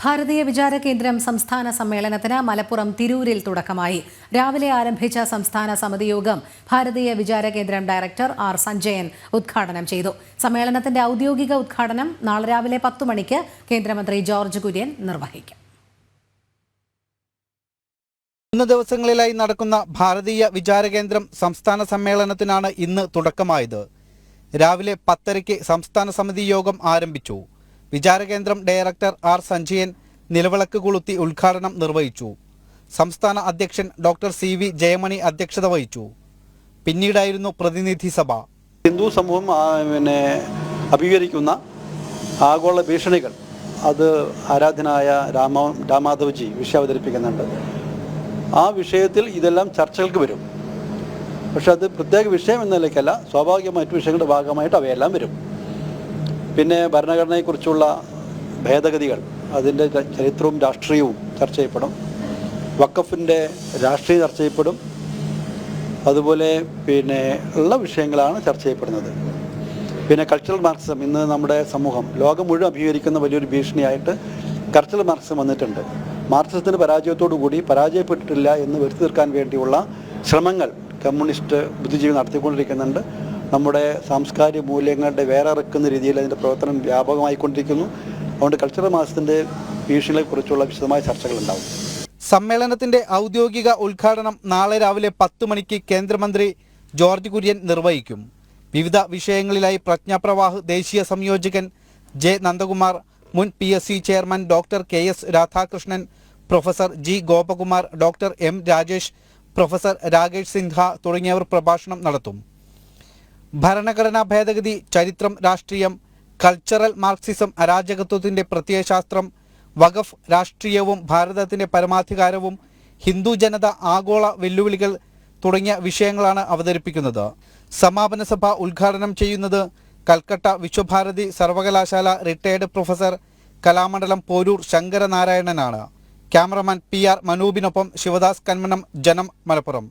ഭാരതീയ വിചാര കേന്ദ്രം സംസ്ഥാന സമ്മേളനത്തിന് മലപ്പുറം തിരൂരിൽ തുടക്കമായി. രാവിലെ ആരംഭിച്ച സംസ്ഥാന സമിതി യോഗം ഭാരതീയ വിചാര കേന്ദ്രം ഡയറക്ടർ ആർ സഞ്ജയൻ ഉദ്ഘാടനം ചെയ്തു. സമ്മേളനത്തിന്റെ ഔദ്യോഗിക ഉദ്ഘാടനം നാളെ രാവിലെ 10 മണിക്ക് കേന്ദ്രമന്ത്രി ജോർജ് കുര്യൻ നിർവഹിക്കും. 3 ദിവസങ്ങളിലായി നടക്കുന്ന ഭാരതീയ വിചാര കേന്ദ്രം സംസ്ഥാന സമ്മേളനത്തിനാണ് ഇന്ന് തുടക്കമായത്. രാവിലെ 10:30 സംസ്ഥാന സമിതി യോഗം ആരംഭിച്ചു. വിചാരകേന്ദ്രം ഡയറക്ടർ ആർ സഞ്ജയൻ നിലവിളക്ക് കൊളുത്തി ഉദ്ഘാടനം നിർവഹിച്ചു. സംസ്ഥാന അധ്യക്ഷൻ ഡോക്ടർ CV ജയമണി അധ്യക്ഷത വഹിച്ചു. പിന്നീടായിരുന്നു പ്രതിനിധി സഭ. ഹിന്ദു സമൂഹം അഭിമുഖീകരിക്കുന്ന ആഗോള ഭീഷണികൾ അത് ആരാധനായ രാമാധവ്ജി വിഷയം അവതരിപ്പിക്കുന്നുണ്ട്. ആ വിഷയത്തിൽ ഇതെല്ലാം ചർച്ചകൾക്ക് വരും. പക്ഷെ അത് പ്രത്യേക വിഷയം എന്ന നിലയ്ക്കല്ല, സ്വാഭാവികമായിട്ട് വിഷയങ്ങളുടെ ഭാഗമായിട്ട് അവയെല്ലാം വരും. പിന്നെ ഭരണഘടനയെക്കുറിച്ചുള്ള ഭേദഗതികൾ, അതിൻ്റെ ചരിത്രവും രാഷ്ട്രീയവും ചർച്ച ചെയ്യപ്പെടും. വഖഫിൻ്റെ രാഷ്ട്രീയം ചർച്ച ചെയ്യപ്പെടും. അതുപോലെ ഉള്ള വിഷയങ്ങളാണ് ചർച്ച ചെയ്യപ്പെടുന്നത്. പിന്നെ കൾച്ചറൽ മാർക്സിസം, ഇന്ന് നമ്മുടെ സമൂഹം ലോകം മുഴുവൻ അഭിമുഖീകരിക്കുന്ന വലിയൊരു ഭീഷണിയായിട്ട് കൾച്ചറൽ മാർക്സിസം വന്നിട്ടുണ്ട്. മാർക്സിസത്തിൻ്റെ പരാജയത്തോടു കൂടി പരാജയപ്പെട്ടിട്ടില്ല എന്ന് വരുത്തി തീർക്കാൻ വേണ്ടിയുള്ള ശ്രമങ്ങൾ കമ്മ്യൂണിസ്റ്റ് ബുദ്ധിജീവി നടത്തിക്കൊണ്ടിരിക്കുന്നുണ്ട്. നമ്മുടെ സാംസ്കാരിക മൂല്യങ്ങളുടെ വേറെ ഇറക്കുന്ന രീതിയിൽ അതിൻ്റെ പ്രവർത്തനം വ്യാപകമായിക്കൊണ്ടിരിക്കുന്നു. അതുകൊണ്ട് കൾച്ചറൽ മാർക്സിസത്തിൻ്റെ ഭീഷണികളെക്കുറിച്ചുള്ള വിശദമായ ചർച്ചകളുണ്ടാവും. സമ്മേളനത്തിന്റെ ഔദ്യോഗിക ഉദ്ഘാടനം നാളെ രാവിലെ 10 മണിക്ക് കേന്ദ്രമന്ത്രി ജോർജ് കുര്യൻ നിർവഹിക്കും. വിവിധ വിഷയങ്ങളിലായി പ്രജ്ഞാപ്രവാഹ് ദേശീയ സംയോജകൻ ജെ നന്ദകുമാർ, മുൻ PSC chairman doctor KS Radhakrishnan, professor G Gopakumar, doctor M Rajesh, professor Rakesh Sinha തുടങ്ങിയവർ പ്രഭാഷണം നടത്തും. ഭരണഘടനാ ഭേദഗതി, ചരിത്രം, രാഷ്ട്രീയം, കൾച്ചറൽ മാർക്സിസം, അരാജകത്വത്തിന്റെ പ്രത്യയശാസ്ത്രം, വഖഫ്, രാഷ്ട്രീയവും ഭാരതത്തിന്റെ പരമാധികാരവും, ഹിന്ദു ജനത, ആഗോള വെല്ലുവിളികൾ തുടങ്ങിയ വിഷയങ്ങളാണ് അവതരിപ്പിക്കുന്നത്. സമാപന സഭ ഉദ്ഘാടനം ചെയ്യുന്നത് കൽക്കട്ട വിശ്വഭാരതി സർവകലാശാല റിട്ടയർഡ് പ്രൊഫസർ കലാമണ്ഡലം പോരൂർ ശങ്കരനാരായണനാണ്. ക്യാമറമാൻ PR മനൂപിനൊപ്പം ശിവദാസ് കന്മനം, ജനം, മലപ്പുറം.